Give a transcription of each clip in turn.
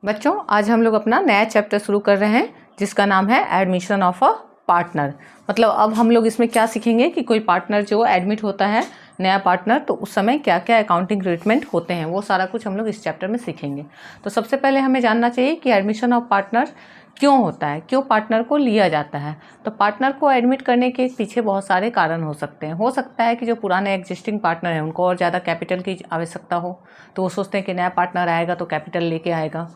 बच्चों, आज हम लोग अपना नया चैप्टर शुरू कर रहे हैं जिसका नाम है एडमिशन ऑफ अ पार्टनर। मतलब अब हम लोग इसमें क्या सीखेंगे कि कोई पार्टनर जो एडमिट होता है, नया पार्टनर, तो उस समय क्या क्या अकाउंटिंग ट्रीटमेंट होते हैं वो सारा कुछ हम लोग इस चैप्टर में सीखेंगे। तो सबसे पहले हमें जानना चाहिए कि एडमिशन ऑफ पार्टनर क्यों होता है, क्यों पार्टनर को लिया जाता है। तो पार्टनर को एडमिट करने के पीछे बहुत सारे कारण हो सकते हैं। हो सकता है कि जो पुराने एग्जिस्टिंग पार्टनर हैं उनको और ज़्यादा कैपिटल की आवश्यकता हो, तो वो सोचते हैं कि नया पार्टनर आएगा तो कैपिटल लेके आएगा।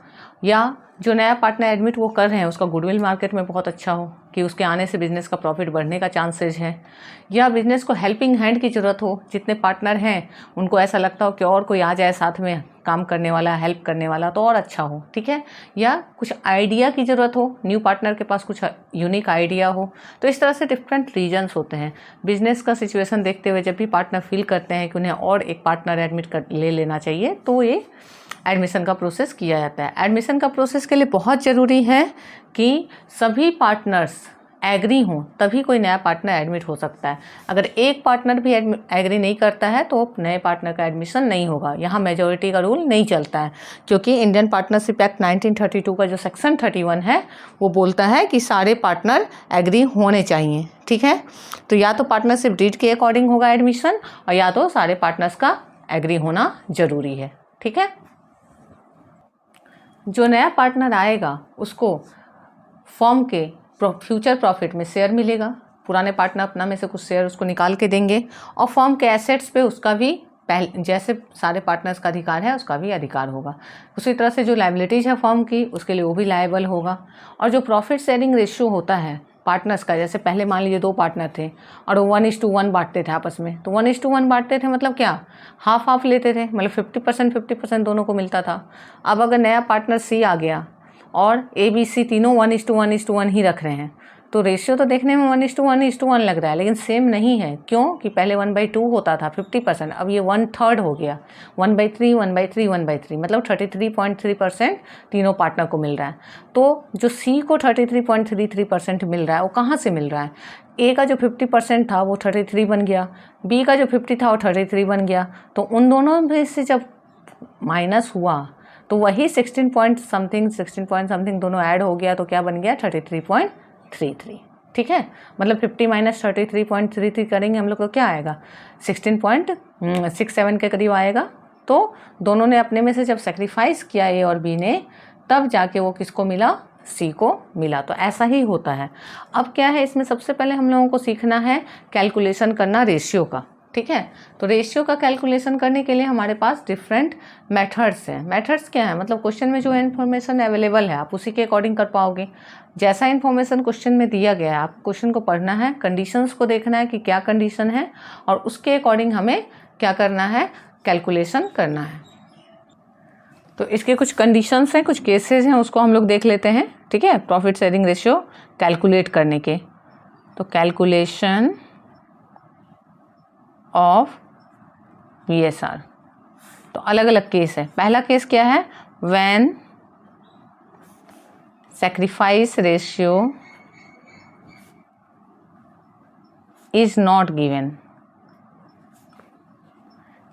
या जो नया पार्टनर एडमिट वो कर रहे हैं उसका गुडविल मार्केट में बहुत अच्छा हो कि उसके आने से बिज़नेस का प्रॉफिट बढ़ने का चांसेज है। या बिज़नेस को हेल्पिंग हैंड की ज़रूरत हो, जितने पार्टनर हैं उनको ऐसा लगता हो कि और कोई आ जाए साथ में काम करने वाला, हेल्प करने वाला, तो और अच्छा हो, ठीक है। या कुछ आइडिया की ज़रूरत हो, न्यू पार्टनर के पास कुछ यूनिक आइडिया हो। तो इस तरह से डिफरेंट रीजन्स होते हैं। बिजनेस का सिचुएशन देखते हुए जब भी पार्टनर फील करते हैं कि उन्हें और एक पार्टनर एडमिट कर ले लेना चाहिए, तो ये एडमिशन का प्रोसेस किया जाता है। एडमिशन का प्रोसेस के लिए बहुत ज़रूरी है कि सभी पार्टनर्स एग्री हों, तभी कोई नया पार्टनर एडमिट हो सकता है। अगर एक पार्टनर भी एग्री नहीं करता है तो नए पार्टनर का एडमिशन नहीं होगा। यहाँ मेजॉरिटी का रूल नहीं चलता है, क्योंकि इंडियन पार्टनरशिप एक्ट 1932 का जो सेक्शन 31 है वो बोलता है कि सारे पार्टनर एग्री होने चाहिए, ठीक है। तो या तो पार्टनरशिप डीड के अकॉर्डिंग होगा एडमिशन, और या तो सारे पार्टनर्स का एग्री होना ज़रूरी है, ठीक है। जो नया पार्टनर आएगा उसको फर्म के फ्यूचर प्रॉफिट में शेयर मिलेगा। पुराने पार्टनर अपना में से कुछ शेयर उसको निकाल के देंगे, और फर्म के एसेट्स पे उसका भी जैसे सारे पार्टनर्स का अधिकार है उसका भी अधिकार होगा। उसी तरह से जो लायबिलिटीज़ है फर्म की, उसके लिए वो भी लायबल होगा। और जो प्रॉफिट शेयरिंग रेशियो होता है पार्टनर्स का, जैसे पहले मान लीजिए 2 पार्टनर थे और वो 1:1 बांटते थे आपस में, तो 1:1 बांटते थे मतलब क्या, हाफ हाफ लेते थे, मतलब 50% दोनों को मिलता था। अब अगर नया पार्टनर सी आ गया और ABC तीनों 1:1 ही रख रहे हैं, तो रेशियो तो देखने में 1:1 लग रहा है, लेकिन सेम नहीं है। क्यों? कि पहले 1/2 होता था 50%, अब ये 1/3 हो गया, 1/3 1/3 1/3, मतलब 33.3% तीनों पार्टनर को मिल रहा है। तो जो सी को 33.33% मिल रहा है वो कहाँ से मिल रहा है? ए का जो 50% था वो 33 बन गया, बी का जो 50 था वो 33 बन गया, तो उन दोनों में से जब माइनस हुआ तो वही 16 पॉइंट समथिंग दोनों ऐड हो गया, तो क्या बन गया 33.33, ठीक है। मतलब 50 - 33.33 करेंगे हम लोग को क्या आएगा, 16.67 के करीब आएगा। तो दोनों ने अपने में से जब सेक्रीफाइस किया ए और बी ने, तब जाके वो किसको मिला, सी को मिला। तो ऐसा ही होता है। अब क्या है, इसमें सबसे पहले हम लोगों को सीखना है कैलकुलेशन करना रेशियो का, ठीक है। तो रेशियो का कैलकुलेशन करने के लिए हमारे पास डिफरेंट मेथड्स हैं। मेथड्स क्या है, मतलब क्वेश्चन में जो इन्फॉर्मेशन अवेलेबल है आप उसी के अकॉर्डिंग कर पाओगे। जैसा इन्फॉर्मेशन क्वेश्चन में दिया गया है, आप क्वेश्चन को पढ़ना है, कंडीशंस को देखना है कि क्या कंडीशन है, और उसके अकॉर्डिंग हमें क्या करना है, कैलकुलेशन करना है। तो इसके कुछ कंडीशंस हैं, कुछ केसेस हैं, उसको हम लोग देख लेते हैं, ठीक है। प्रॉफिट शेयरिंग रेशियो कैलकुलेट करने के, तो कैलकुलेशन ऑफ VSR, तो अलग अलग केस है। पहला केस क्या है, when sacrifice ratio is not given,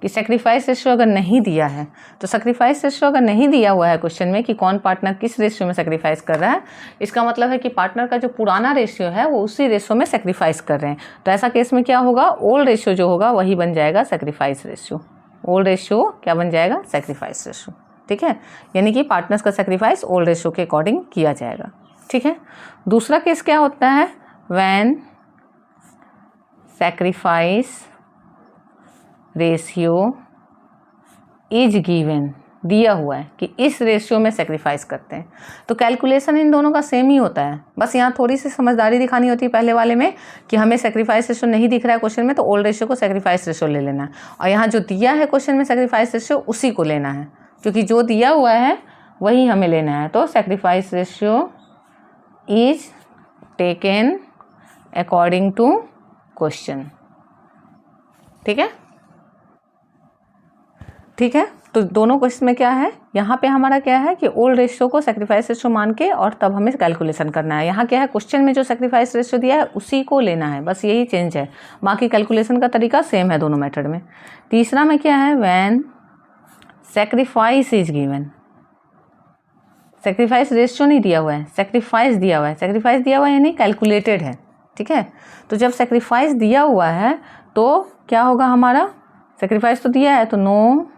कि सैक्रिफाइस रेशियो अगर नहीं दिया है, तो सैक्रिफाइस रेशियो अगर नहीं दिया हुआ है क्वेश्चन में कि कौन पार्टनर किस रेशियो में सैक्रिफाइस कर रहा है, इसका मतलब है कि पार्टनर का जो पुराना रेशियो है वो उसी रेशियो में सैक्रिफाइस कर रहे हैं। तो ऐसा केस में क्या होगा, ओल्ड रेशियो जो होगा वही बन जाएगा सैक्रिफाइस रेशियो। ओल्ड रेशियो क्या बन जाएगा, सैक्रिफाइस रेशियो, ठीक है। यानी कि पार्टनर्स का सैक्रिफाइस ओल्ड रेशियो के अकॉर्डिंग किया जाएगा, ठीक है। दूसरा केस क्या होता है, when sacrifice ratio is given, दिया हुआ है कि इस रेशियो में सेक्रीफाइस करते हैं। तो कैलकुलेशन इन दोनों का सेम ही होता है, बस यहाँ थोड़ी सी समझदारी दिखानी होती है पहले वाले में कि हमें सेक्रीफाइस रेशियो नहीं दिख रहा है क्वेश्चन में, तो ओल्ड रेशियो को सेक्रीफाइस रेशियो ले लेना है, और यहाँ जो दिया है क्वेश्चन में सेक्रीफाइस रेशियो उसी को लेना है, क्योंकि जो दिया हुआ है वही हमें लेना है। तो sacrifice ratio is taken according to question, ठीक है, ठीक है। तो दोनों क्वेश्चन में क्या है, यहाँ पे हमारा क्या है कि ओल्ड रेशियो को सैक्रिफाइस रेशियो मान के और तब हमें कैलकुलेशन करना है। यहाँ क्या है, क्वेश्चन में जो सैक्रिफाइस रेशियो दिया है उसी को लेना है, बस यही चेंज है, बाकी कैलकुलेशन का तरीका सेम है दोनों मेथड में। तीसरा में क्या है, when sacrifice is given, sacrifice ratio नहीं दिया हुआ है, सेक्रीफाइस दिया हुआ है। सेक्रीफाइस दिया हुआ है यानी कैलकुलेटेड है, ठीक है। तो जब सेक्रीफाइस दिया हुआ है तो क्या होगा हमारा, सेक्रीफाइस तो दिया है तो no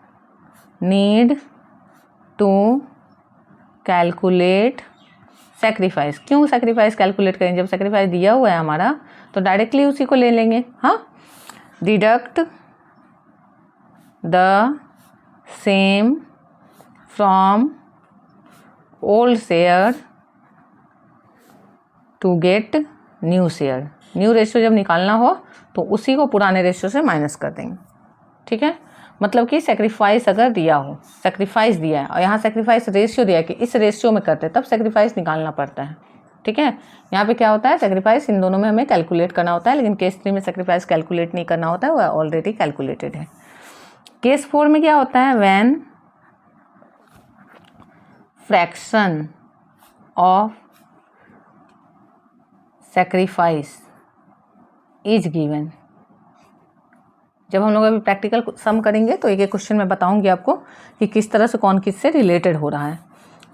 need to calculate sacrifice. क्यों सेक्रीफाइस कैलकुलेट करें, जब सेक्रीफाइस दिया हुआ है हमारा तो डायरेक्टली उसी को ले लेंगे। हाँ, deduct the same from old share to get new share. New ratio जब निकालना हो तो उसी को पुराने रेशियो से माइनस कर देंगे, ठीक है। मतलब कि सेक्रीफाइस अगर दिया हो, सेक्रीफाइस दिया है और यहाँ सेक्रीफाइस रेशियो दिया है कि इस रेशियो में करते तब सेक्रीफाइस निकालना पड़ता है, ठीक है। यहाँ पे क्या होता है, सेक्रीफाइस इन दोनों में हमें कैलकुलेट करना होता है, लेकिन केस 3 में सेक्रीफाइस कैलकुलेट नहीं करना होता है, वह ऑलरेडी कैलकुलेटेड है। केस 4 में क्या होता है, when fraction of sacrifice is given. जब हम लोग अभी प्रैक्टिकल सम करेंगे तो एक एक क्वेश्चन में बताऊंगी आपको कि किस तरह से कौन किससे रिलेटेड हो रहा है।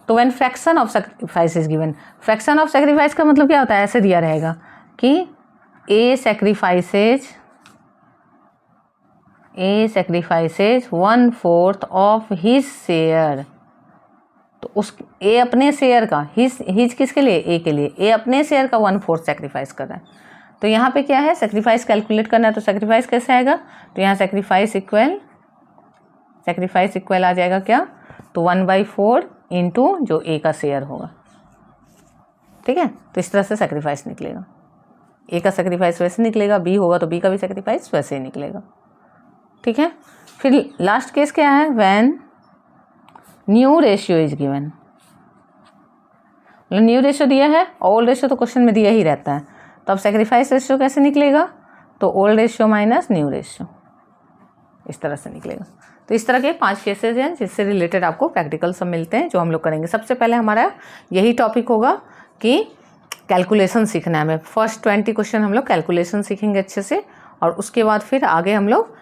तो when fraction of sacrifice is given, fraction of sacrifice का मतलब क्या होता है, ऐसे दिया रहेगा कि ए सेक्रीफाइसेज 1/4 ऑफ हिज शेयर। तो उस ए अपने शेयर का, हिज किसके लिए, ए के लिए, ए अपने शेयर का 1/4 सेक्रीफाइस कर रहा है। तो यहाँ पे क्या है, सेक्रीफाइस कैलकुलेट करना है, तो सेक्रीफाइस कैसे आएगा, तो यहाँ सेक्रीफाइस इक्वल आ जाएगा क्या, तो 1/4 इंटू जो ए का शेयर होगा, ठीक है। तो इस तरह से सेक्रीफाइस निकलेगा, ए का सेक्रीफाइस वैसे निकलेगा, बी होगा तो बी का भी सेक्रीफाइस वैसे ही निकलेगा, ठीक है। फिर लास्ट केस क्या है, when new ratio is given. मतलब न्यू रेशियो दिया है, ओल्ड रेशियो तो क्वेश्चन में दिया ही रहता है, तो अब सेक्रीफाइस रेशियो कैसे निकलेगा, तो old ratio minus new ratio, इस तरह से निकलेगा। तो इस तरह के 5 केसेज हैं जिससे रिलेटेड आपको प्रैक्टिकल सब मिलते हैं जो हम लोग करेंगे। सबसे पहले हमारा यही टॉपिक होगा कि कैलकुलेशन सीखना है हमें। फर्स्ट 20 क्वेश्चन हम लोग कैलकुलेशन सीखेंगे अच्छे से, और उसके बाद फिर आगे हम लोग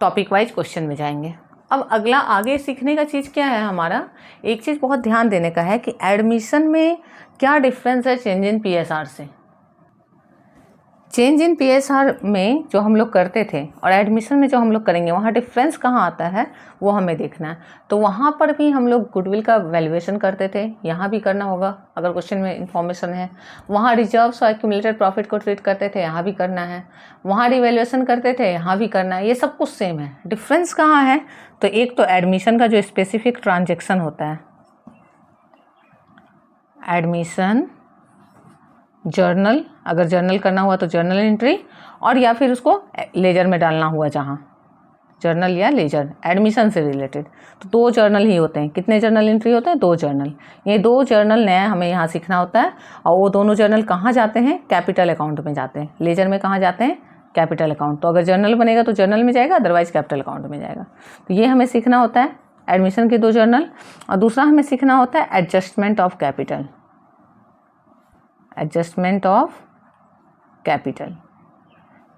टॉपिक वाइज क्वेश्चन में जाएंगे। अब अगला आगे सीखने का चीज़ क्या है हमारा, एक चीज़ बहुत ध्यान देने का है कि एडमिशन में क्या डिफरेंस है चेंज इन PSR से। चेंज इन PSR में जो हम लोग करते थे और एडमिशन में जो हम लोग करेंगे वहाँ डिफरेंस कहाँ आता है वो हमें देखना है। तो वहाँ पर भी हम लोग गुडविल का वैल्यूएशन करते थे, यहाँ भी करना होगा अगर क्वेश्चन में इन्फॉर्मेशन है। वहाँ रिजर्व्स और एक्यूमुलेटेड प्रॉफिट को ट्रीट करते थे, यहाँ भी करना है। वहाँ रिवैल्यूएशन करते थे, यहाँ भी करना है। ये सब कुछ सेम है। डिफरेंस कहाँ है, तो एक तो एडमिशन का जो स्पेसिफिक ट्रांजेक्शन होता है, एडमिशन जर्नल, अगर जर्नल करना हुआ तो जर्नल एंट्री, और या फिर उसको लेजर में डालना हुआ, जहाँ जर्नल या लेजर एडमिशन से रिलेटेड, तो 2 जर्नल ही होते हैं। कितने जर्नल एंट्री होते हैं, 2 जर्नल। ये 2 जर्नल नया हमें यहाँ सीखना होता है, और वो दोनों जर्नल कहाँ जाते हैं, कैपिटल अकाउंट में जाते हैं। लेजर में कहाँ जाते हैं, कैपिटल अकाउंट। तो अगर जर्नल बनेगा तो जर्नल में जाएगा, अदरवाइज कैपिटल अकाउंट में जाएगा। तो ये हमें सीखना होता है एडमिशन के 2 जर्नल। और दूसरा हमें सीखना होता है adjustment of capital, adjustment of capital.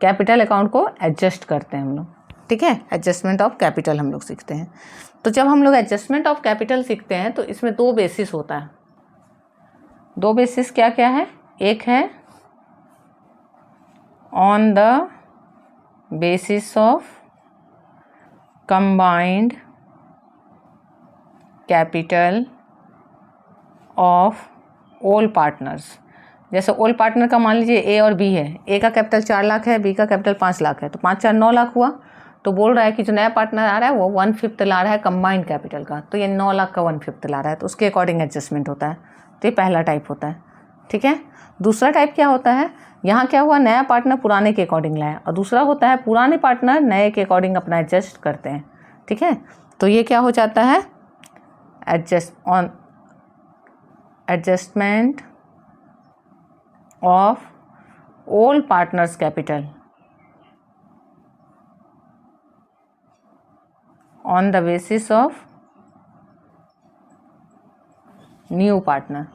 Capital account को एडजस्ट करते हैं हम लोग, ठीक है। एडजस्टमेंट ऑफ कैपिटल हम लोग सीखते हैं। तो जब हम लोग एडजस्टमेंट ऑफ कैपिटल सीखते हैं तो इसमें 2 बेसिस होता है। 2 बेसिस क्या क्या है, एक है on the basis of combined capital of all partners. जैसे ऑल पार्टनर का मान लीजिए ए और बी है, ए का कैपिटल 4 लाख है, बी का कैपिटल 5 लाख है, तो 5 4 9 लाख हुआ। तो बोल रहा है कि जो नया पार्टनर आ रहा है वो 1/5 ला रहा है कंबाइंड कैपिटल का, तो ये 9 लाख का 1/5 ला रहा है, तो उसके अकॉर्डिंग एडजस्टमेंट होता है। तो ये पहला टाइप होता है, ठीक है। दूसरा टाइप क्या होता है, यहाँ क्या हुआ, नया पार्टनर पुराने के अकॉर्डिंग लाया, और दूसरा होता है पुराने पार्टनर नए के अकॉर्डिंग अपना एडजस्ट करते हैं, ठीक है। तो ये क्या हो जाता है, adjustment of all partners capital on the basis of new partner।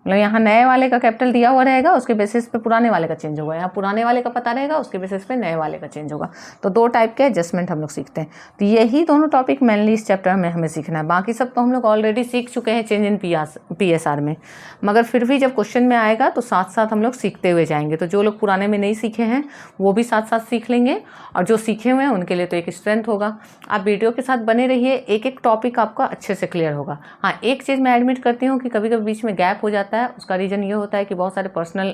मतलब यहाँ नए वाले का कैपिटल दिया हुआ रहेगा, उसके बेसिस पे पुराने वाले का चेंज होगा, यहाँ पुराने वाले का पता रहेगा, उसके बेसिस पे नए वाले का चेंज होगा। तो 2 टाइप के एडजस्टमेंट हम लोग सीखते हैं। तो यही दोनों टॉपिक मेनली इस चैप्टर में हमें सीखना है। बाकी सब तो हम लोग ऑलरेडी सीख चुके हैं चेंज इन PSR में, मगर फिर भी जब क्वेश्चन में आएगा तो साथ साथ हम लोग सीखते हुए जाएंगे। तो जो लोग पुराने में नहीं सीखे हैं वो भी साथ साथ सीख लेंगे, और जो सीखे हुए हैं उनके लिए तो एक स्ट्रेंथ होगा। आप वीडियो के साथ बने रहिए, एक एक टॉपिक आपका अच्छे से क्लियर होगा। हाँ, एक चीज़ मैं एडमिट करती हूँ कि कभी कभी बीच में गैप हो जाता है। उसका रीज़न ये होता है कि बहुत सारे पर्सनल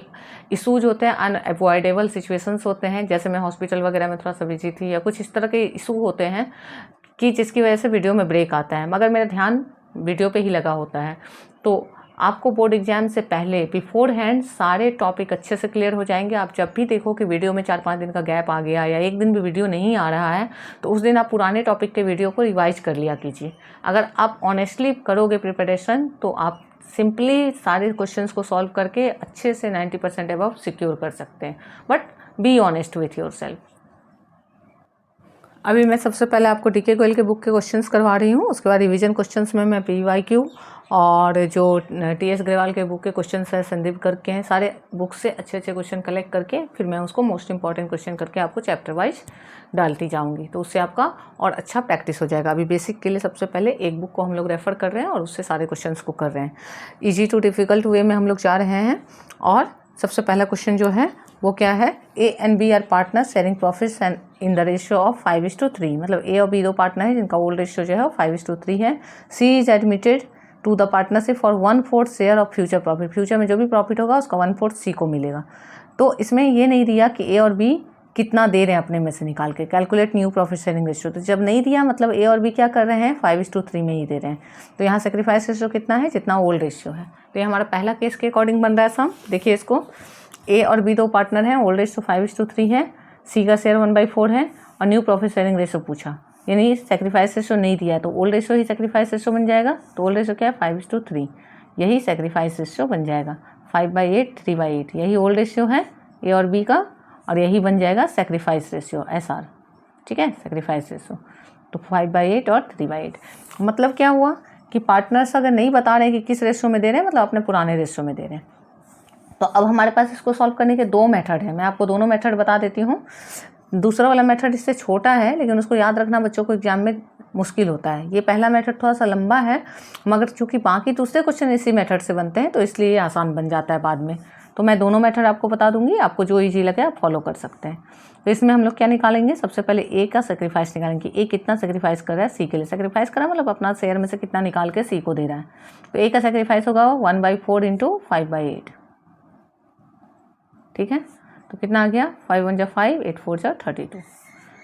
इशूज़ होते हैं, अनअवॉइडेबल सिचुएशंस होते हैं, जैसे मैं हॉस्पिटल वगैरह में थोड़ा सा बिजी थी, या कुछ इस तरह के इशू होते हैं कि जिसकी वजह से वीडियो में ब्रेक आता है, मगर मेरा ध्यान वीडियो पे ही लगा होता है। तो आपको बोर्ड एग्जाम से पहले बिफोर हैंड सारे टॉपिक अच्छे से क्लियर हो जाएंगे। आप जब भी देखो कि वीडियो में 4-5 दिन का गैप आ गया, या एक दिन भी वीडियो नहीं आ रहा है, तो उस दिन आप पुराने टॉपिक के वीडियो को रिवाइज कर लिया कीजिए। अगर आप ऑनेस्टली करोगे प्रिपरेशन तो आप सिंपली सारे क्वेश्चंस को सॉल्व करके अच्छे से 90% अबव सिक्योर कर सकते हैं। But be honest with your self. अभी मैं सबसे पहले आपको DK गोयल के बुक के क्वेश्चंस करवा रही हूँ, उसके बाद रिवीजन क्वेश्चंस में मैं PYQ और जो TS ग्रेवाल के बुक के क्वेश्चंस है, संदीप गर्ग के हैं, सारे बुक से अच्छे अच्छे क्वेश्चन कलेक्ट करके फिर मैं उसको मोस्ट इंपॉर्टेंट क्वेश्चन करके आपको चैप्टर वाइज डालती जाऊंगी। तो उससे आपका और अच्छा प्रैक्टिस हो जाएगा। अभी बेसिक के लिए सबसे पहले एक बुक को हम लोग रेफ़र कर रहे हैं और उससे सारे क्वेश्चन को कर रहे हैं। ईजी टू डिफ़िकल्ट वे में हम लोग जा रहे हैं। और सबसे पहला क्वेश्चन जो है वो क्या है, A and B are partner sharing profits and in the ratio of 5:3। मतलब A और B 2 पार्टनर हैं जिनका ओल्ड रेशियो जो है 5:3 है। C is admitted to the partnership for 1/4 share of future profit. Future में जो भी प्रॉफिट होगा उसका 1/4 C को मिलेगा। तो इसमें ये नहीं दिया कि A और B कितना दे रहे हैं अपने में से निकाल के, calculate new profit sharing ratio. तो जब नहीं दिया मतलब A और B क्या कर रहे हैं, 5:3 में ही दे रहे हैं। तो यहाँ सेक्रीफाइस रेशियो कितना है, जितना ओल्ड रेशियो है। तो ये हमारा पहला केस के अकॉर्डिंग बन रहा है सम। देखिए इसको, A और B 2 पार्टनर हैं, ओल्ड रेशियो 5:3 है, C का शेयर 1/4 है, और न्यू प्रॉफिट शेयरिंग रेशियो पूछा, यानी सेक्रीफाइस रेशियो नहीं दिया है। तो ओल्ड रेशियो ही सेक्रीफाइस रेशियो बन जाएगा। तो ओल्ड रेशियो क्या है, 5:3, यही सेक्रीफाइस रेशियो बन जाएगा। 5/8, 3/8 यही ओल्ड रेशियो है A और B का, और यही बन जाएगा सेक्रीफाइस रेशियो SR। ठीक है, सेक्रीफाइस रेशियो। तो 5/8 और 3/8 मतलब क्या हुआ कि पार्टनर्स अगर नहीं बता रहे कि किस रेशियो में दे रहे हैं, मतलब अपने पुराने रेशियो में दे रहे हैं। तो अब हमारे पास इसको सॉल्व करने के 2 मेथड हैं। मैं आपको दोनों मेथड बता देती हूँ। दूसरा वाला मेथड इससे छोटा है, लेकिन उसको याद रखना बच्चों को एग्जाम में मुश्किल होता है। ये पहला मेथड थोड़ा सा लंबा है, मगर चूंकि बाकी दूसरे क्वेश्चन इसी मेथड से बनते हैं तो इसलिए ये आसान बन जाता है बाद में। तो मैं दोनों मेथड आपको बता दूंगी, आपको जो ईजी लगे आप फॉलो कर सकते हैं। तो इसमें हम लोग क्या निकालेंगे, सबसे पहले A का सेक्रीफाइस निकालेंगे। A कितना सेक्रीफाइस कर रहा है C के लिए। सेक्रीफाइस करा मतलब अपना शेयर में से कितना निकाल के C को दे रहा है। तो A का सेक्रीफाइस होगा 1/4 × 5/8। ठीक है, तो कितना आ गया, 5 1 जा 5, 8 4 जा 32।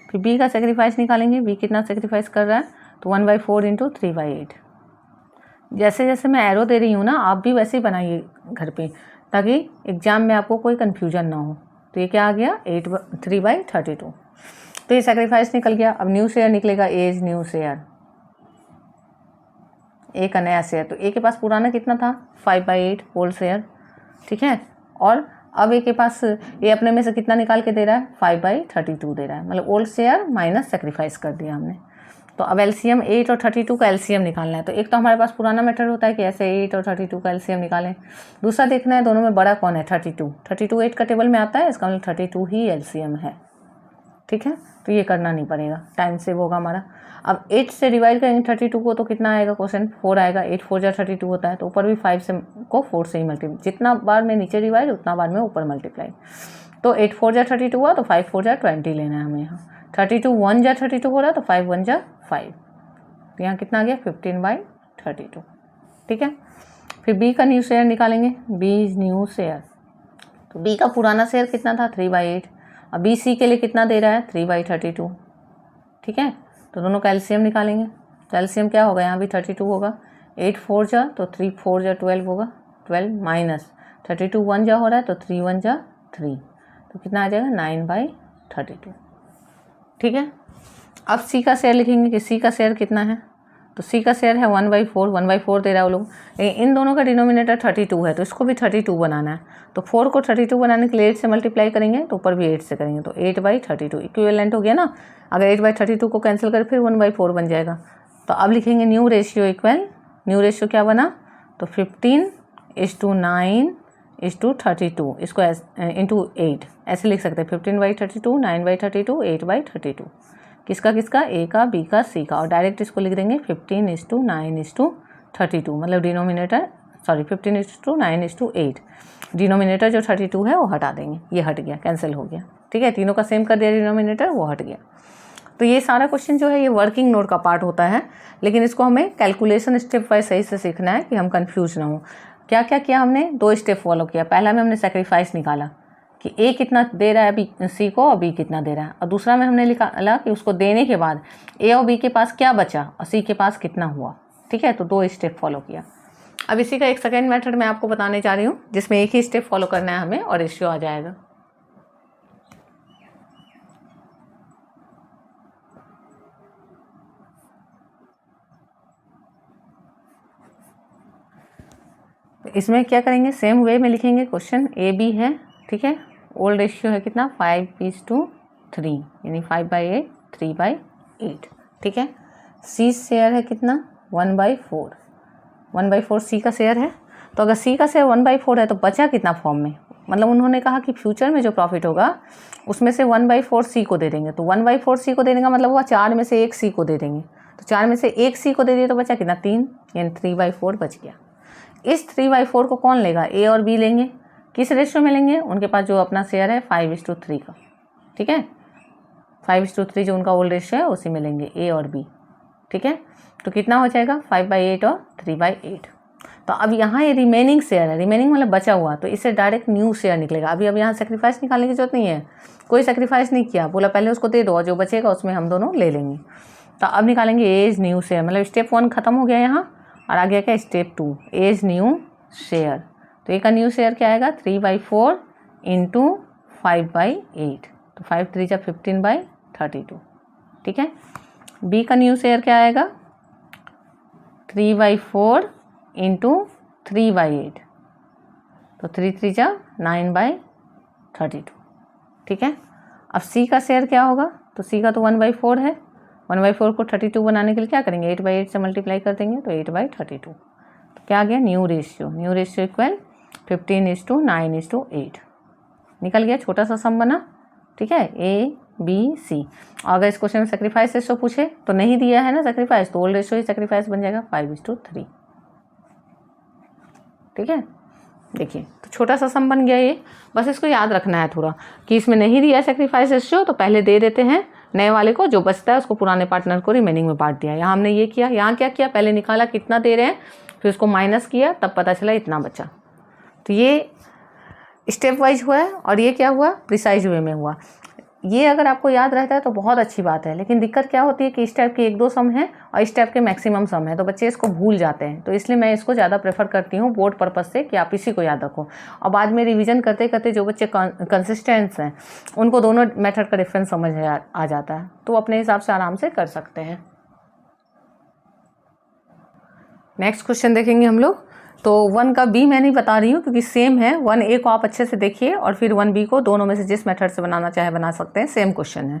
फिर B का सेक्रीफाइस निकालेंगे। B कितना सेक्रीफाइस कर रहा है, तो 1/4 × 3/8। जैसे जैसे मैं एरो दे रही हूँ ना, आप भी वैसे ही बनाइए घर पे, ताकि एग्जाम में आपको कोई कन्फ्यूजन ना हो। तो ये क्या आ गया, 3/32। तो ये सेक्रीफाइस निकल गया। अब न्यू शेयर निकलेगा, A is new share, A का नया शेयर। तो A के पास पुराना कितना था, 5/8 ओल्ड शेयर। ठीक है, और अब A के पास A अपने में से कितना निकाल के दे रहा है, 5/32 दे रहा है, मतलब ओल्ड शेयर माइनस सेक्रीफाइस कर दिया हमने। तो अब एलसीएम 8 और 32 का एलसीएम निकालना है। तो एक तो हमारे पास पुराना मेथड होता है कि ऐसे 8 और 32 का एलसीएम निकालें। दूसरा देखना है दोनों में बड़ा कौन है, 32। 32 8 का टेबल में आता है, इसका मतलब 32 ही एलसीएम है। ठीक है, तो ये करना नहीं पड़ेगा, टाइम सेव होगा हमारा। अब 8 से डिवाइड करेंगे 32 को, तो कितना आएगा, क्वेश्चन 4 आएगा। 8 4 जा 32 होता है, तो ऊपर भी 5 से को 4 से ही मल्टीप्लाई, जितना बार में नीचे डिवाइड उतना बार में ऊपर मल्टीप्लाई। तो 8 4 जा 32 हुआ, तो 5 4 जा 20 लेना है हमें यहाँ। 32 1 जा 32 हो रहा है, तो 5 1 जा 5, तो यहाँ कितना आ गया, 15/32। ठीक है, फिर B का न्यू शेयर निकालेंगे। B is new share. तो B का पुराना शेयर कितना था, 3/8। अब B C के लिए कितना दे रहा है, 3/32। ठीक है, तो दोनों का एलसीएम निकालेंगे। तो एलसीएम क्या होगा, यहाँ भी 32 होगा। 8 4 जा, तो 3 4 जा 12 होगा, 12 माइनस 32 1 जा हो रहा है, तो 3 1 जा 3, तो कितना आ जाएगा, 9/32। ठीक है, अब C का शेयर लिखेंगे कि C का शेयर कितना है। तो C का शेयर है 1/4, 1/4 दे रहा है वो लोग। इन दोनों का डिनोमिनेटर 32 है, तो इसको भी 32 बनाना है। तो 4 को 32 बनाने के लिए 8 से मल्टीप्लाई करेंगे, तो ऊपर भी 8 से करेंगे, तो 8/32 इक्विवेलेंट हो गया ना। अगर 8/32 को कैंसिल करें फिर 1/4 बन जाएगा। तो अब लिखेंगे new ratio equal, new ratio क्या बना, तो 15 15:9:32, इसको इंटू 8 ऐसे लिख सकते हैं। 15/32, 9/32, 8/32, किसका किसका, ए का, बी का, सी का, और डायरेक्ट इसको लिख देंगे 15:9:32, मतलब डिनोमिनेटर 15:9:8, डिनोमिनेटर जो 32 है वो हटा देंगे, ये हट गया, कैंसिल हो गया। ठीक है, तीनों का सेम कर दिया डिनोमिनेटर, वो हट गया। तो ये सारा क्वेश्चन जो है ये वर्किंग नोट का पार्ट होता है, लेकिन इसको हमें कैलकुलेशन स्टेप वाइज सही से सीखना है कि हम कंफ्यूज ना हो। क्या क्या किया हमने, 2 स्टेप फॉलो किया। पहला में हमने सेक्रीफाइस निकाला कि ए कितना दे रहा है बी सी को और बी कितना दे रहा है, और दूसरा में हमने निकाला कि उसको देने के बाद ए और बी के पास क्या बचा और सी के पास कितना हुआ। ठीक है, तो 2 स्टेप फॉलो किया। अब इसी का एक सेकेंड मेथड मैं आपको बताने जा रही हूँ, जिसमें एक ही स्टेप फॉलो करना है हमें और रेशियो आ जाएगा। इसमें क्या करेंगे, सेम वे में लिखेंगे। क्वेश्चन ए बी है, ठीक है, ओल्ड रेशियो है कितना 5:3, यानी 5/8, 3/8। ठीक है, सी शेयर है कितना 1/4, 1/4 सी का शेयर है। तो अगर सी का शेयर 1/4 है तो बचा कितना फॉर्म में, मतलब उन्होंने कहा कि फ्यूचर में जो प्रॉफिट होगा उसमें से 1/4 सी को दे देंगे। तो 1/4 सी को दे देंगे मतलब वो 4 में से 1 सी को दे देंगे। तो 4 में से 1 सी को दे दिए तो बचा कितना 3, यानी 3/4 बच गया। इस 3/4 को कौन लेगा, ए और बी लेंगे। किस रेशियो में लेंगे, उनके पास जो अपना शेयर है 5:3 का। ठीक है, 5:3 जो उनका ओल्ड रेशियो है उसी में लेंगे ए और बी। ठीक है, तो कितना हो जाएगा 5/8 और 3/8। तो अब यहाँ ये रिमेनिंग शेयर है, रिमेनिंग मतलब बचा हुआ, तो इससे डायरेक्ट न्यू शेयर निकलेगा। अब यहाँ सेक्रीफाइस निकालने की जरूरत नहीं है, कोई सेक्रीफाइस नहीं किया, बोला पहले उसको दे दो और जो बचेगा उसमें हम दोनों ले लेंगे। तो अब निकालेंगे एज न्यू शेयर, मतलब स्टेप 1 खत्म हो गया यहाँ, और आ गया क्या स्टेप 2, एज न्यू शेयर। तो ए का न्यू शेयर क्या आएगा 3/4 इंटू 5/8, तो 5×3 = 15/32। ठीक है, बी का न्यू शेयर क्या आएगा 3/4 इंटू 3/8, तो 3×3 = 9/32। ठीक है, अब सी का शेयर क्या होगा, तो सी का तो 1/4 है, 1/4 को 32 बनाने के लिए क्या करेंगे 8/8 से मल्टीप्लाई कर देंगे, तो 8/32। तो क्या आ गया new ratio, new ratio equal 15:9:8 निकल गया, छोटा सा सम बना। ठीक है, ए बी सी। अगर इस क्वेश्चन में सेक्रीफाइस रेशियो पूछे तो नहीं दिया है ना सेक्रीफाइस, तो ओल्ड रेशियो ही सेक्रीफाइस बन जाएगा 5:3। ठीक है, देखिए तो छोटा सा सम बन गया ये, बस इसको याद रखना है थोड़ा कि इसमें नहीं दिया सेक्रीफाइस रेशियो तो पहले दे देते हैं नए वाले को, जो बचता है उसको पुराने पार्टनर को रिमेनिंग में बांट दिया। यहाँ हमने ये किया, यहाँ क्या किया, पहले निकाला कितना दे रहे हैं, फिर उसको माइनस किया, तब पता चला इतना बचा। तो ये स्टेप वाइज हुआ है और ये क्या हुआ प्रिसाइज वे में हुआ। ये अगर आपको याद रहता है तो बहुत अच्छी बात है, लेकिन दिक्कत क्या होती है कि इस टाइप के 1-2 सम है और इस टाइप के मैक्सिमम सम है, तो बच्चे इसको भूल जाते हैं। तो इसलिए मैं इसको ज़्यादा प्रेफर करती हूँ बोर्ड पर्पस से कि आप इसी को याद रखो, और बाद में रिवीजन करते करते जो बच्चे कंसिस्टेंट्स हैं उनको दोनों मेथड का डिफरेंस समझ आ जाता है, तो अपने हिसाब से आराम से कर सकते हैं। नेक्स्ट क्वेश्चन देखेंगे हम लोग। तो 1 का बी मैं नहीं बता रही हूँ क्योंकि सेम है, 1A को आप अच्छे से देखिए और फिर 1B को दोनों में से जिस मेथड से बनाना चाहे बना सकते हैं, सेम क्वेश्चन है।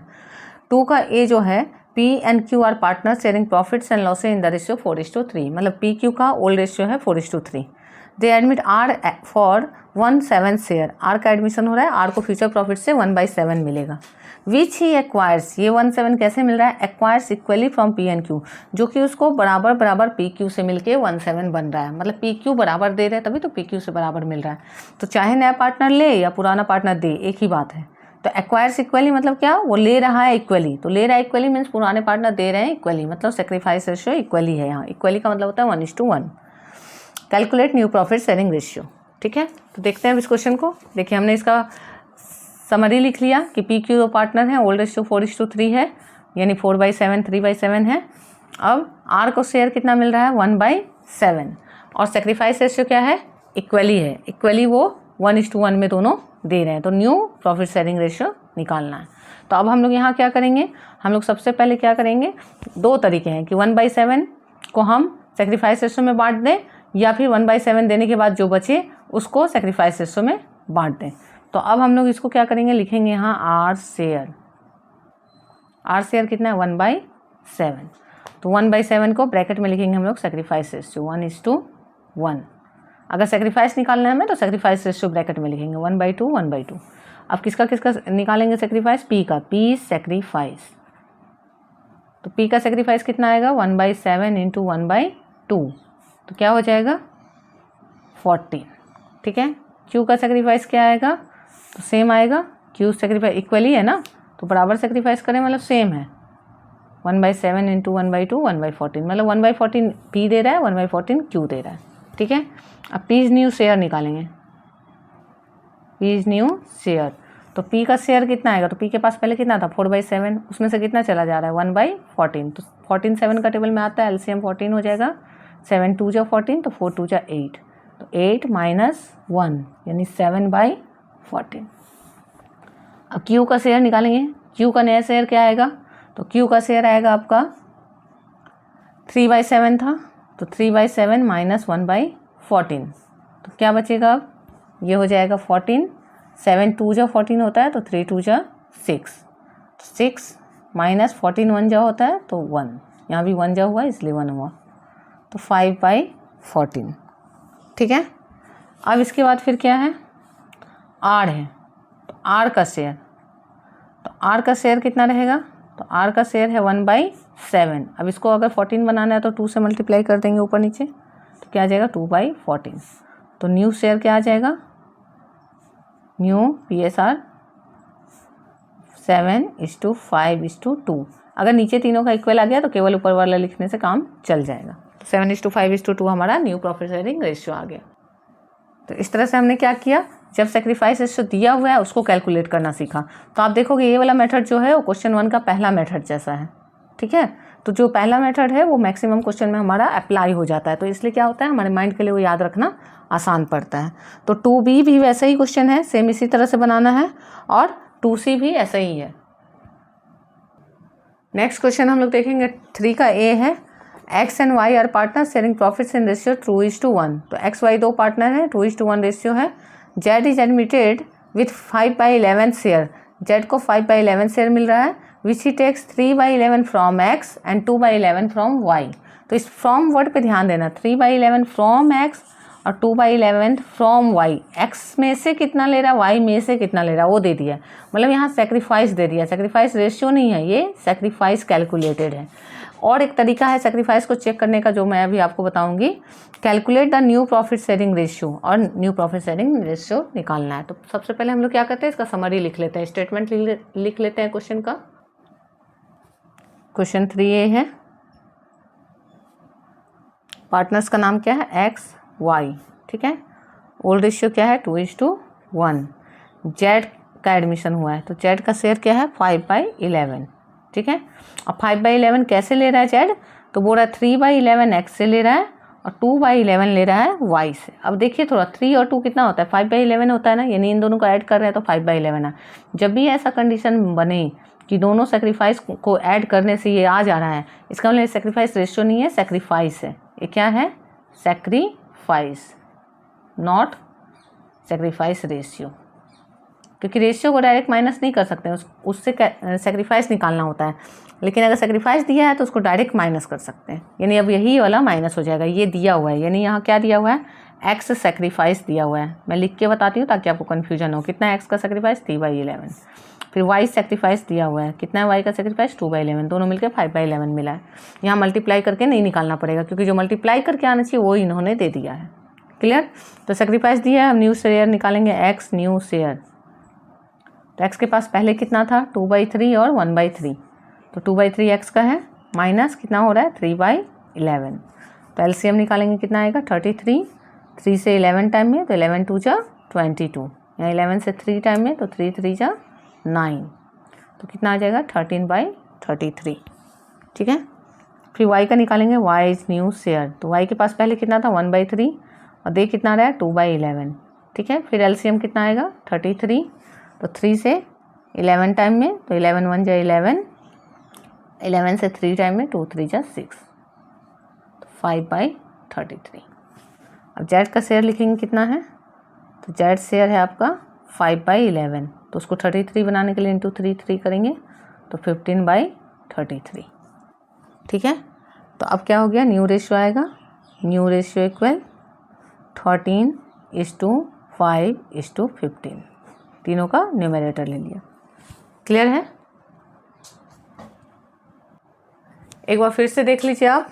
2 का ए जो है P and Q are partner sharing profits and losses in the ratio 4:3, मतलब PQ का ओल्ड रेशियो है 4:3। They admit R for 1/7 share, R का एडमिशन हो रहा है, आर को फ्यूचर प्रॉफिट से 1/7 मिलेगा। विच ही एक्वायर्स, ये 1/7 कैसे मिल रहा है, acquires equally from P and Q, जो कि उसको बराबर बराबर PQ से मिलके 1/7 बन रहा है, मतलब PQ बराबर दे रहे हैं तभी तो PQ से बराबर मिल रहा है। तो चाहे नया पार्टनर ले या पुराना पार्टनर दे, एक ही बात है। तो एक्वायर्स इक्वली मतलब क्या, वो ले रहा है इक्वली, तो ले रहा है इक्वली मीन्स पुराने पार्टनर दे रहे हैं इक्वली, मतलब सेक्रीफाइस रेशियो इक्वली है। यहाँ इक्वली का मतलब होता है 1:1। Calculate new profit sharing ratio. ठीक है, तो देखते हैं इस क्वेश्चन को। देखिए हमने इसका समरी लिख लिया कि PQ दो पार्टनर हैं, ओल्ड रेशियो 4:3 है, यानी 4/7 3/7 है। अब R को शेयर कितना मिल रहा है 1/7, और सेक्रीफाइस रेशियो क्या है इक्वली है, इक्वली वो 1:1 में दोनों दे रहे हैं, तो न्यू प्रॉफिट शेयरिंग रेशियो निकालना है। तो अब हम लोग यहाँ क्या करेंगे, हम लोग सबसे पहले क्या करेंगे, 2 तरीके हैं कि 1/7 को हम सेक्रीफाइस रेशियो में बांट दें, या फिर 1/7 देने के बाद जो बचे उसको सेक्रीफाइस रेशियो में बांट दें। तो अब हम लोग इसको क्या करेंगे, लिखेंगे यहाँ आर शेयर, आर शेयर कितना है 1/7, तो 1/7 को ब्रैकेट में लिखेंगे हम लोग सेक्रीफाइस रेशियो 1:1। अगर सेक्रीफाइस निकालना है हमें तो सेक्रीफाइस रेशियो ब्रैकेट में लिखेंगे 1/2 1/2। अब किसका किसका निकालेंगे सेक्रीफाइस, पी का, पी सेक्रीफाइस। तो पी का सेक्रीफाइस कितना आएगा 1/7 इंटू 1/2, तो क्या हो जाएगा 14। ठीक है, क्यू का सेक्रीफाइस क्या आएगा, तो सेम आएगा, क्यू सेक्रीफाइस इक्वली है ना, तो बराबर सेक्रीफाइस करें मतलब सेम है, 1/7 इंटू 1/2 1/14, मतलब 1/14 पी दे रहा है, 1/14 क्यू दे रहा है। ठीक है, अब पी इज न्यू शेयर निकालेंगे, पी इज न्यू शेयर। तो पी का शेयर कितना आएगा, तो पी के पास पहले कितना था 4/7, उसमें से कितना चला जा रहा है 1/14, तो 14 7 का टेबल में आता है, एलसीएम 14 हो जाएगा, 7 2 जा 14, तो 4 2 जा 8, तो 8 माइनस 1 यानी 7/14। अब क्यू का शेयर निकालेंगे, क्यू का नया शेयर क्या आएगा, तो क्यू का शेयर आएगा आपका 3/7 था, तो 3/7 माइनस 1/14, तो क्या बचेगा, अब ये हो जाएगा 14, 7 2 जा 14 होता है, तो 3 2 जा 6, 6 माइनस 14 1 जा होता है तो 1, यहाँ भी 1 जा हुआ इसलिए 1 हुआ, तो 5/14। ठीक है, अब इसके बाद फिर क्या है, आर है, तो आर का शेयर, तो आर का शेयर कितना रहेगा, तो आर का शेयर है 1/7। अब इसको अगर 14 बनाना है तो 2 से मल्टीप्लाई कर देंगे ऊपर नीचे, तो क्या आ जाएगा 2/14। तो न्यू शेयर क्या आ जाएगा, न्यू PSR 7:5:2। अगर नीचे तीनों का इक्वल आ गया तो केवल ऊपर वाला लिखने से काम चल जाएगा। 7:5:2 हमारा न्यू प्रॉफिट शेयरिंग रेशियो आ गया। तो इस तरह से हमने क्या किया, जब सेक्रीफाइस रेशियो दिया हुआ है उसको कैलकुलेट करना सीखा। तो आप देखोगे ये वाला मेथड जो है वो क्वेश्चन 1 का पहला मेथड जैसा है। ठीक है, तो जो पहला मेथड है वो मैक्सिमम क्वेश्चन में हमारा अप्लाई हो जाता है, तो इसलिए क्या होता है हमारे माइंड के लिए वो याद रखना आसान पड़ता है। तो 2B भी वैसे ही क्वेश्चन है, सेम इसी तरह से बनाना है, और 2C भी ऐसा ही है। नेक्स्ट क्वेश्चन हम लोग देखेंगे 3 का A है, X and Y are partner sharing profits in ratio 2:1। तो X Y दो पार्टनर है, 2:1 रेशियो है। Z is admitted with 5/11 share, Z को 5/11 शेयर मिल रहा है, which he takes 3/11 from X and 2/11 from Y। तो इस फ्रॉम वर्ड पे ध्यान देना, 3/11 फ्रॉम X और 2/11 फ्रॉम Y। X में से कितना ले रहा है, Y में से कितना ले रहा है वो दे दिया, मतलब यहाँ सेक्रीफाइस दे दिया, सेक्रीफाइस रेशियो नहीं है, ये सेक्रीफाइस कैलकुलेटेड है। और एक तरीका है सेक्रीफाइस को चेक करने का जो मैं अभी आपको बताऊंगी, calculate the new profit sharing ratio, और न्यू प्रॉफिट शेयरिंग रेशियो निकालना है। तो सबसे पहले हम लोग क्या करते हैं, इसका समरी लिख लेते हैं, स्टेटमेंट लिख लेते हैं क्वेश्चन का। क्वेश्चन 3A है, पार्टनर्स का नाम क्या है X Y। ठीक है, ओल्ड रेशियो क्या है 2:1। Z का एडमिशन हुआ है, तो Z का शेयर क्या है 5/11। ठीक है, अब 5/11 कैसे ले रहा है Z, तो बोल रहा है 3/11 X से ले रहा है और 2/11 ले रहा है Y से। अब देखिए थोड़ा 3 और 2 कितना होता है 5/11 होता है ना, यानी इन दोनों को ऐड कर रहे हैं तो 5/11 है। जब भी ऐसा कंडीशन बने कि दोनों सेक्रीफाइस को ऐड करने से ये आ जा रहा है, इसका मतलब सेक्रीफाइस रेशियो नहीं है, सेक्रीफाइस है। ये क्या है, सेक्रीफाइस, नॉट सेक्रीफाइस रेशियो, क्योंकि रेशियो को डायरेक्ट माइनस नहीं कर सकते, उससे सेक्रीफाइस निकालना होता है। लेकिन अगर सेक्रीफाइस दिया है तो उसको डायरेक्ट माइनस कर सकते हैं, यानी अब यही वाला माइनस हो जाएगा। ये दिया हुआ है, यानी यहाँ क्या दिया हुआ है, X सेक्रीफाइस दिया हुआ है। मैं लिख के बताती हूँ ताकि आपको कन्फ्यूजन हो। कितना है X का सेक्रीफाइस 3/11। फिर Y सेक्रीफाइस दिया हुआ है, कितना है Y का सेक्रीफाइस 2/11, दोनों मिलकर 5/11 मिला है। यहाँ मल्टीप्लाई करके नहीं निकालना पड़ेगा, क्योंकि जो मल्टीप्लाई करके आना चाहिए वो इन्होंने दे दिया है। क्लियर, तो सेक्रीफाइस दिया है, हम न्यू शेयर निकालेंगे, X न्यू शेयर। तो X के पास पहले कितना था 2/3 और 1/3, तो 2/3 X का है, माइनस कितना हो रहा है 3/11। तो एलसीएम निकालेंगे, कितना आएगा 33, 3 से 11 टाइम में तो 11 2 जा 22, या 11 से 3 टाइम में तो 3 3 जा 9, तो कितना आ जाएगा 13/33। ठीक है, फिर Y का निकालेंगे, Y इज न्यू शेयर। तो Y के पास पहले कितना था 1/3 और दे कितना रहा है 2/11। ठीक है, फिर एलसीएम कितना आएगा 33, तो 3 से 11 टाइम में तो 11 1 जा 11, 11 से 3 टाइम में 2 3 जा 6, तो 5/33। अब Z का शेयर लिखेंगे कितना है, तो Z शेयर है आपका 5/11, तो उसको 33 बनाने के लिए इंटू 3 करेंगे तो 15/33। ठीक है, तो अब क्या हो गया, न्यू रेशियो आएगा, न्यू रेशियो इक्वल 13:5:15, तीनों का न्यूमरेटर ले लिया। क्लियर है? एक बार फिर से देख लीजिए, आप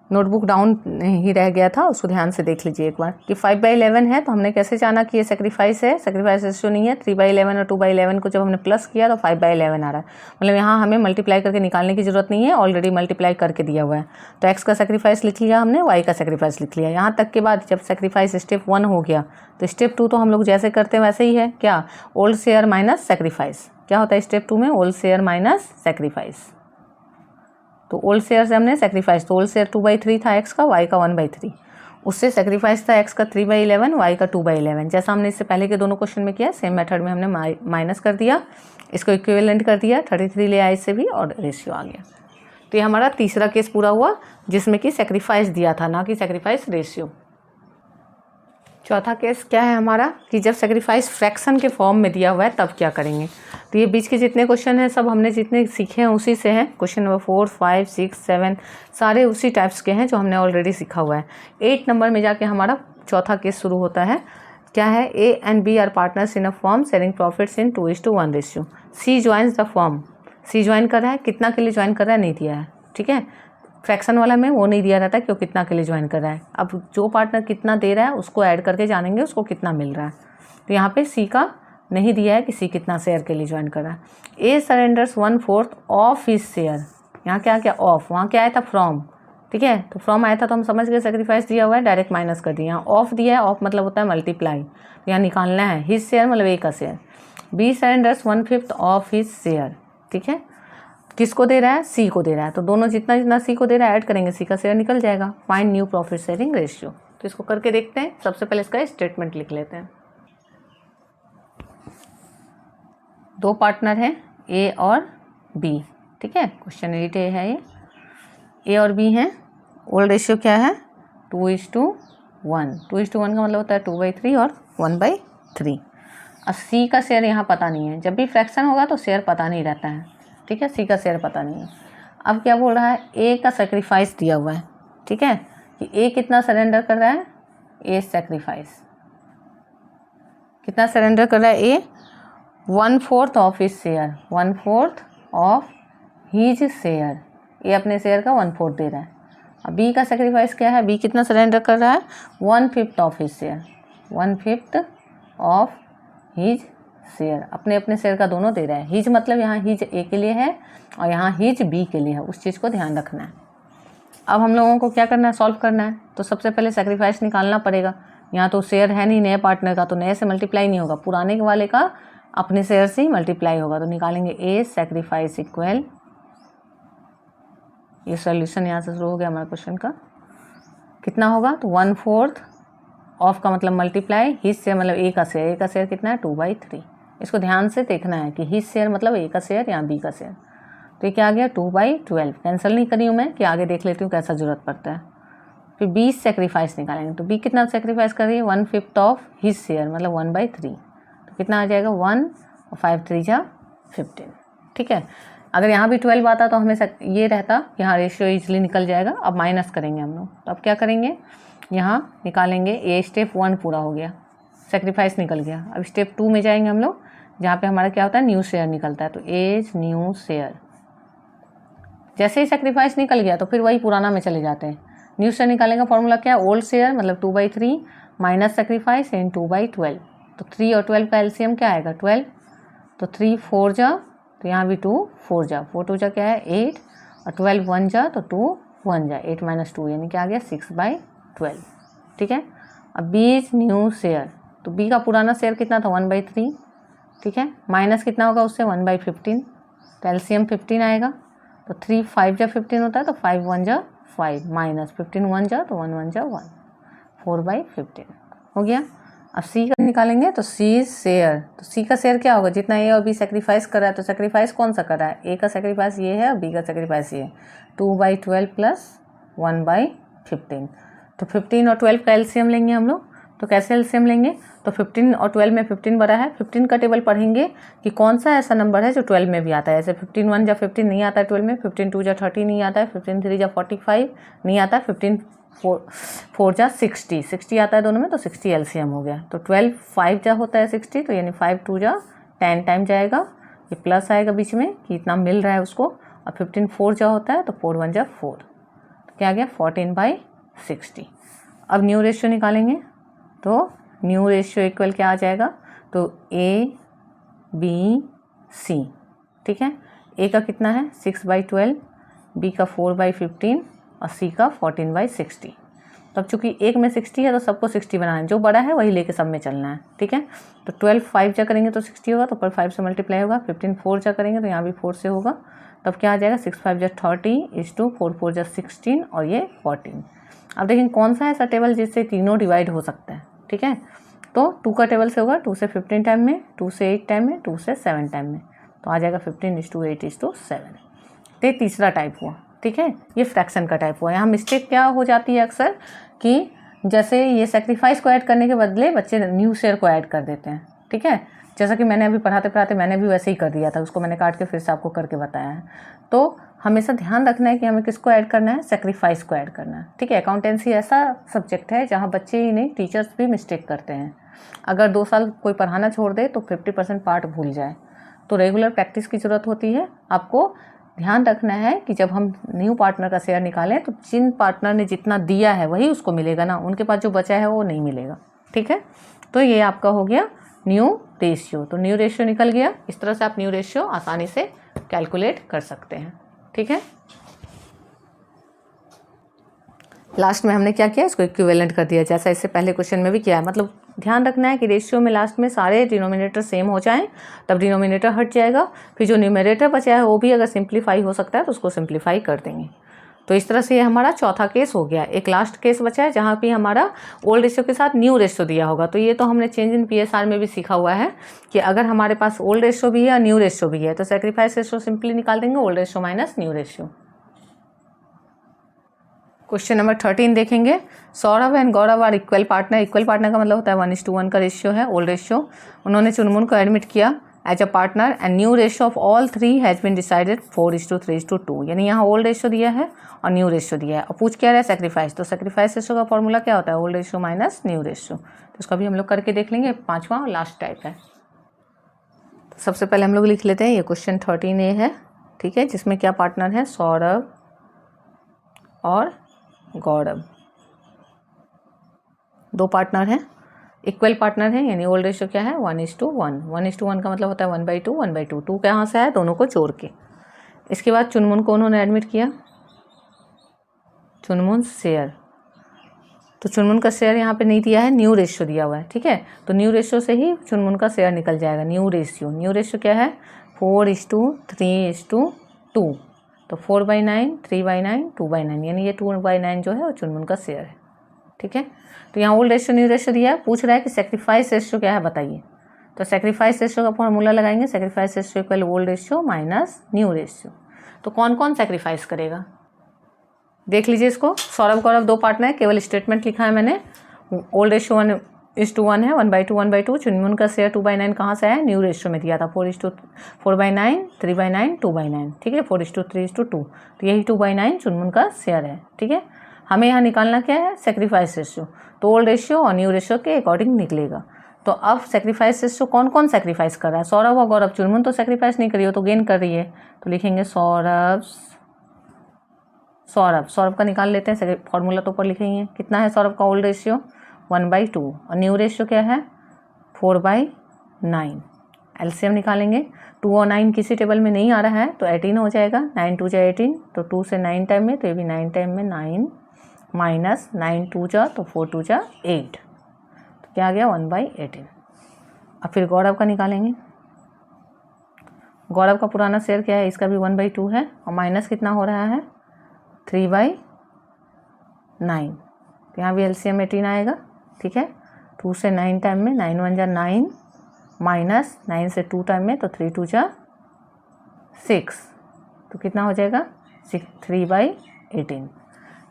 नोटबुक डाउन ही रह गया था, उसको ध्यान से देख लीजिए एक बार कि 5/11 है तो हमने कैसे जाना कि ये सेक्रीफाइस है, सेक्रीफाइस रेशियो नहीं है। 3/11 और 2/11 को जब हमने प्लस किया तो 5/11 आ रहा है, मतलब यहाँ हमें मल्टीप्लाई करके निकालने की जरूरत नहीं है, ऑलरेडी मल्टीप्लाई करके दिया हुआ है। तो एक्स का सेक्रीफाइस लिख लिया हमने, वाई का सेक्रीफाइस लिख लिया। यहाँ तक के बाद जब सेक्रीफाइस स्टेप 1 हो गया तो स्टेप 2 तो हम लोग जैसे करते हैं वैसे ही है। क्या? Old share minus sacrifice. क्या होता है स्टेप 2 में? Old share minus sacrifice. तो ओल्ड शेयर से हमने सेक्रीफाइस, तो ओल्ड शेयर 2/3 था एक्स का, वाई का 1/3। उससे सेक्रीफाइस था एक्स का 3/11, वाई का 2/11। जैसा हमने इससे पहले के दोनों क्वेश्चन में किया, सेम मेथड में हमने माइनस कर दिया, इसको इक्विवेलेंट कर दिया, 33 ले आए इससे भी और रेशियो आ गया। तो ये हमारा तीसरा केस पूरा हुआ जिसमें कि सेक्रीफाइस दिया था, ना कि सेक्रीफाइस रेशियो। चौथा केस क्या है हमारा कि जब सेक्रीफाइस फ्रैक्शन के फॉर्म में दिया हुआ है तब क्या करेंगे। तो ये बीच के जितने क्वेश्चन हैं सब हमने जितने सीखे हैं उसी से हैं। क्वेश्चन नंबर 4, 5, 6, 7 सारे उसी टाइप्स के हैं जो हमने ऑलरेडी सीखा हुआ है। 8 नंबर में जाके हमारा चौथा केस शुरू होता है। क्या है? A and B are partners in a form sharing profits in 2:1 ratio. C joins the form. C join कर रहा है, कितना के लिए ज्वाइन कर रहा है नहीं दिया है, ठीक है। फ्रैक्शन वाला में वो नहीं दिया रहता कि वो कितना के लिए ज्वाइन कर रहा है। अब जो पार्टनर कितना दे रहा है उसको ऐड करके जानेंगे उसको कितना मिल रहा है। तो यहाँ पे सी का नहीं दिया है कि सी कितना शेयर के लिए ज्वाइन कर रहा है। ए सरेंडर्स 1/4 ऑफ हिज शेयर। यहाँ क्या क्या? ऑफ। वहाँ क्या आया था? फ्रॉम, ठीक है। तो फ्रॉम आया था तो हम समझ गए सेक्रीफाइस दिया हुआ है, डायरेक्ट माइनस कर दिया। यहाँ ऑफ दिया है, ऑफ मतलब होता है मल्टीप्लाई, तो यहाँ निकालना है। हिज शेयर मतलब ए का share. B surrenders 1/5 of his share, ठीक है। किसको दे रहा है? सी को दे रहा है। तो दोनों जितना जितना सी को दे रहा है ऐड करेंगे, सी का शेयर निकल जाएगा। Find new profit sharing ratio. तो इसको करके देखते हैं। सबसे पहले इसका स्टेटमेंट लिख लेते हैं। दो पार्टनर हैं ए और बी, ठीक है। क्वेश्चन 8 है ये। ए और बी हैं। ओल्ड रेशियो क्या है? 2:1। 2:1 का मतलब होता है 2/3 और 1/3। अब सी का शेयर यहाँ पता नहीं है। जब भी फ्रैक्शन होगा तो शेयर पता नहीं रहता है, ठीक है। सी का शेयर पता नहीं है। अब क्या बोल रहा है? ए का सेक्रीफाइस दिया हुआ है, ठीक है, कि ए कितना सरेंडर कर रहा है? ए सेक्रीफाइस कितना सरेंडर कर रहा है? A 1/4 of his share. 1/4 of his share. ए अपने शेयर का 1/4 दे रहा है। अब बी का सेक्रीफाइस क्या है? बी कितना सरेंडर कर रहा है? 1/5 of his share. 1/5 of his share. अपने अपने शेयर का दोनों दे रहा है। हिज मतलब यहाँ हिज ए के लिए है और यहाँ हिज बी के लिए है, उस चीज़ को ध्यान रखना है। अब हम लोगों को क्या करना है? सॉल्व करना है। तो सबसे पहले सेक्रीफाइस निकालना पड़ेगा। यहाँ तो शेयर है नहीं नए पार्टनर का, तो नए से मल्टीप्लाई नहीं होगा, पुराने के वाले का अपने शेयर से ही मल्टीप्लाई होगा। तो निकालेंगे ए सेक्रीफाइस इक्वल, ये सोल्यूशन यहाँ से शुरू हो गया हमारे क्वेश्चन का। कितना होगा? तो 1/4 ऑफ का मतलब मल्टीप्लाई, हिज शेयर मतलब ए का शेयर। ए का शेयर कितना है? 2/3। इसको ध्यान से देखना है कि हिज शेयर मतलब ए का शेयर या बी का शेयर। तो ये क्या आ गया? 2/12। कैंसिल नहीं करी हूँ मैं, कि आगे देख लेती हूँ कैसा जरूरत पड़ता है। फिर बी सेक्रीफाइस निकालेंगे। तो बी कितना सेक्रीफाइस कर रही है? 1/5 ऑफ हिज शेयर मतलब 1/3। तो कितना आ जाएगा? 1 और 5 3 जा 15, ठीक है। अगर यहाँ भी 12 आता तो हमें ये रहता कि हाँ रेशियो इजली निकल जाएगा। अब माइनस करेंगे हम लोग। तो अब क्या करेंगे? यहाँ निकालेंगे। ए स्टेप 1 पूरा हो गया, सेक्रीफाइस निकल गया। अब स्टेप 2 में जाएंगे हम लोग, जहाँ पे हमारा क्या होता है? न्यू शेयर निकलता है। तो एज न्यू शेयर। जैसे ही सेक्रीफाइस निकल गया तो फिर वही पुराना में चले जाते हैं। न्यू शेयर निकालने का फॉर्मूला क्या है? ओल्ड शेयर मतलब 2/3 माइनस सेक्रीफाइस इन 2/12। तो 3 और 12 का एलसीएम क्या आएगा? 12। तो 3 4 जा, तो यहाँ भी 2 4 जा, 4 2 जा क्या है? 8 और 12 1 जा तो 2 1 जा, 8 - 2 यानी क्या आ गया? 6/12, ठीक है। अब बी इज न्यू शेयर। तो बी का पुराना शेयर कितना था? 1/3, ठीक है। माइनस कितना होगा उससे? 1/15। तो एलसीएम 15 आएगा। तो 3 5 जा 15 होता है, तो 5 1 जा 5 माइनस 15 1 जा तो 1 1 जा 1, 4/15 हो गया। अब सी का निकालेंगे। तो सी शेयर, तो सी का शेयर क्या होगा? जितना ए और बी सेक्रीफाइस कर रहा है, तो सेक्रीफाइस कौन सा कर रहा है? ए का सेक्रीफाइस ये है और बी का सेक्रीफाइस ये है। 2/12 प्लस 1/15। तो 15 और 12 का एलसीएम लेंगे हम लोग। तो कैसे एलसीएम लेंगे? तो 15 और 12 में 15 बड़ा है। 15 का टेबल पढ़ेंगे कि कौन सा ऐसा नंबर है जो 12 में भी आता है। जैसे 15 1 जा 15 नहीं आता है 12 में, 15 2 जा 30 नहीं आता है, 15 3 जा 45 नहीं आता है, 15 4 जा 60, 60 आता है दोनों में, तो 60 एलसीएम हो गया। तो 12 5 जा होता है 60, तो यानी 5 2 जा 10 टाइम जाएगा, ये प्लस आएगा बीच में कि इतना मिल रहा है उसको। और 15 4 जा होता है, तो 4 1 जा 4, तो क्या आ गया 14/60। अब न्यू रेशियो निकालेंगे, तो न्यू रेशियो इक्वल क्या आ जाएगा, तो A B C, ठीक है। A का कितना है 6/12, B का 4/15 और C का 14/60। तब चूंकि एक में 60 है तो सबको 60 बनाना है, जो बड़ा है वही लेके सब में चलना है, ठीक है। तो 12 5 जा करेंगे तो 60 होगा, तो पर 5 से मल्टीप्लाई होगा। 15 4 जा करेंगे तो यहाँ भी 4 से होगा, तब क्या आ जाएगा 6 5 जा 30 इज टू 4 4 जा 16 और ये 14। अब देखें कौन सा ऐसा टेबल जिससे तीनों डिवाइड हो सकता है, ठीक है। तो 2 का टेबल से होगा 2 से 15 टाइम में, 2 से 8 टाइम में, 2 से 7 टाइम में, तो आ जाएगा 15 इज टू 8 इज टू 7। तो ये तीसरा टाइप हुआ, ठीक है। ये फ्रैक्शन का टाइप हुआ। यहाँ मिस्टेक क्या हो जाती है अक्सर कि जैसे ये सेक्रीफाइस को ऐड करने के बदले बच्चे न्यू शेयर को ऐड कर देते हैं, ठीक है। जैसा कि मैंने अभी पढ़ाते पढ़ाते मैंने भी वैसे ही कर दिया था, उसको मैंने काट के फिर से आपको करके बताया है। तो हमेशा ध्यान रखना है कि हमें किसको ऐड करना है, सेक्रीफाइस को ऐड करना है, ठीक है। अकाउंटेंसी ऐसा सब्जेक्ट है जहाँ बच्चे ही नहीं टीचर्स भी मिस्टेक करते हैं। अगर 2 साल कोई पढ़ाना छोड़ दे तो 50% पार्ट भूल जाए, तो रेगुलर प्रैक्टिस की ज़रूरत होती है। आपको ध्यान रखना है कि जब हम न्यू पार्टनर का शेयर निकालें तो जिन पार्टनर ने जितना दिया है वही उसको मिलेगा ना, उनके पास जो बचा है वो नहीं मिलेगा, ठीक है। तो ये आपका हो गया न्यू रेशियो। तो न्यू रेशियो निकल गया। इस तरह से आप न्यू रेशियो आसानी से कैलकुलेट कर सकते हैं, ठीक है। लास्ट में हमने क्या किया, इसको इक्विवेलेंट कर दिया, जैसा इससे पहले क्वेश्चन में भी किया है। मतलब ध्यान रखना है कि रेशियो में लास्ट में सारे डिनोमिनेटर सेम हो जाएं, तब डिनोमिनेटर हट जाएगा। फिर जो न्यूमरेटर बचा है वो भी अगर सिंप्लीफाई हो सकता है तो उसको सिंप्लीफाई कर देंगे। तो इस तरह से ये हमारा चौथा केस हो गया। एक लास्ट केस बचा है जहाँ पे हमारा ओल्ड रेशियो के साथ न्यू रेशियो दिया होगा। तो ये तो हमने चेंज इन PSR में भी सीखा हुआ है कि अगर हमारे पास ओल्ड रेशियो भी है और न्यू रेशियो भी है तो सेक्रीफाइस रेशियो सिंपली निकाल देंगे, old ratio minus new ratio. Question number 13 देखेंगे। Saurabh and Gaurav are equal partner. Equal partner का मतलब होता है 1:1 का रेशियो है, ओल्ड रेशियो। उन्होंने चुनमुन को एडमिट किया as a partner and new ratio of all 3 has been decided 4:3:2। यानी यहाँ ओल्ड रेशियो दिया है और न्यू रेशियो दिया है और पूछ क्या रहा है सेक्रीफाइस। तो सेक्रीफाइस रेशियो का फॉर्मूला क्या होता है, old ratio minus new ratio. तो इसका भी हम लोग करके देख लेंगे। 5वां और लास्ट टाइप है। तो सबसे पहले हम लोग लिख लेते हैं, ये क्वेश्चन 13A है, ठीक है, जिसमें क्या पार्टनर है, सौरभ और गौरव। 2 पार्टनर हैं, इक्वल पार्टनर है, यानी ओल्ड रेशियो क्या है 1:1। 1:1 का मतलब होता है 1/2 1/2। 2 कहाँ से है, दोनों को जोड़ के। इसके बाद चुनमुन को उन्होंने एडमिट किया, चुनमुन शेयर। तो चुनमुन का शेयर यहाँ पे नहीं दिया है, न्यू रेशियो दिया हुआ है, ठीक है। तो न्यू रेशियो से ही चुनमुन का शेयर निकल जाएगा। न्यू रेशियो क्या है 4:3:2। तो 4/9 3/9 2/9, यानी ये 2/9 जो है वो चुनमुन का शेयर है, ठीक है। तो यहाँ ओल्ड रेशियो न्यू रेशियो दिया है, पूछ रहा है कि सेक्रीफाइस रेशियो क्या है बताइए। तो सेक्रीफाइस रेशियो का फॉर्मूला लगाएंगे, sacrifice ratio equal old ratio minus new ratio. तो कौन कौन सेक्रीफाइस करेगा देख लीजिए इसको। सौरभ गौरव 2 पार्टनर है, केवल स्टेटमेंट लिखा है मैंने। ओल्ड रेशियो 1:1 है, 1/2 1/2। चुनमुन का शेयर 2/9 कहाँ से है, न्यू रेशियो में दिया था 4:4/9 3/9 2/9, ठीक है, 4:3:2। तो यही 2/9 चुनमुन का शेयर है, ठीक है। हमें यहाँ निकालना क्या है, सेक्रीफाइस रेशियो। तो ओल्ड रेशियो और न्यू रेशियो के अकॉर्डिंग निकलेगा। तो अब सेक्रीफाइस रेशियो कौन कौन सेक्रीफाइस कर रहा है, सौरभ और गौरव। चुनमुन तो सेक्रीफाइस नहीं करी हो, तो गेन कर रही है, तो लिखेंगे सौरभ का निकाल लेते हैं। फॉर्मूला तो ऊपर लिखेंगे, कितना है सौरभ का ओल्ड रेशियो 1/2 और न्यू रेशियो क्या है 4/9। एलसीएम निकालेंगे। 2 और 9 किसी टेबल में नहीं आ रहा है तो 18 हो जाएगा। 9 2 जा 18, तो 2 से 9 टाइम में, तो ये भी 9 टाइम में 9 माइनस 9 2 जा, तो 4 2 जा 8, तो क्या आ गया 1/18। अब फिर गौरव का निकालेंगे। गौरव का पुराना शेयर क्या है, इसका भी 1/2 है और माइनस कितना हो रहा है 3/9। तो यहाँ भी एलसीएम 18 आएगा, ठीक है। 2 से 9 टाइम में 9 1 जा 9 माइनस 9 से 2 टाइम में, तो 3 2 जा 6, तो कितना हो जाएगा 3/18।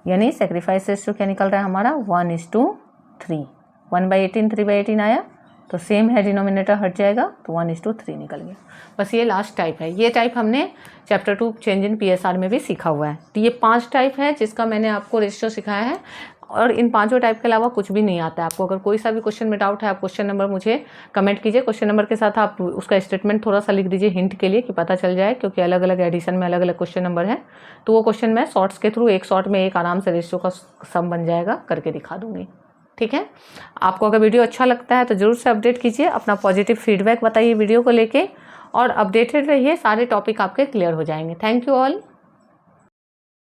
यानी सेक्रीफाइस रेशियो क्या निकल रहा है हमारा 1:3। 1/18 3/18 आया तो सेम है, डिनोमिनेटर हट जाएगा तो 1:3 निकल गया। बस ये लास्ट टाइप है। ये टाइप हमने चैप्टर 2 चेंज इन PSR में भी सीखा हुआ है। तो ये 5 टाइप है जिसका मैंने आपको रेशियो सिखाया है, और इन 5 टाइप के अलावा कुछ भी नहीं आता है आपको। अगर कोई सा भी क्वेश्चन में डाउट है, आप क्वेश्चन नंबर मुझे कमेंट कीजिए। क्वेश्चन नंबर के साथ आप उसका स्टेटमेंट थोड़ा सा लिख दीजिए हिंट के लिए, कि पता चल जाए, क्योंकि अलग अलग एडिशन में अलग अलग क्वेश्चन नंबर है। तो वो क्वेश्चन मैं शॉर्ट्स के थ्रू एक शॉर्ट में एक आराम से रेशियो का सम बन जाएगा करके दिखा दूंगी। ठीक है, आपको अगर वीडियो अच्छा लगता है तो ज़रूर से अपडेट कीजिए, अपना पॉजिटिव फीडबैक बताइए वीडियो को लेके, और अपडेटेड रहिए, सारे टॉपिक आपके क्लियर हो जाएंगे। Thank you all.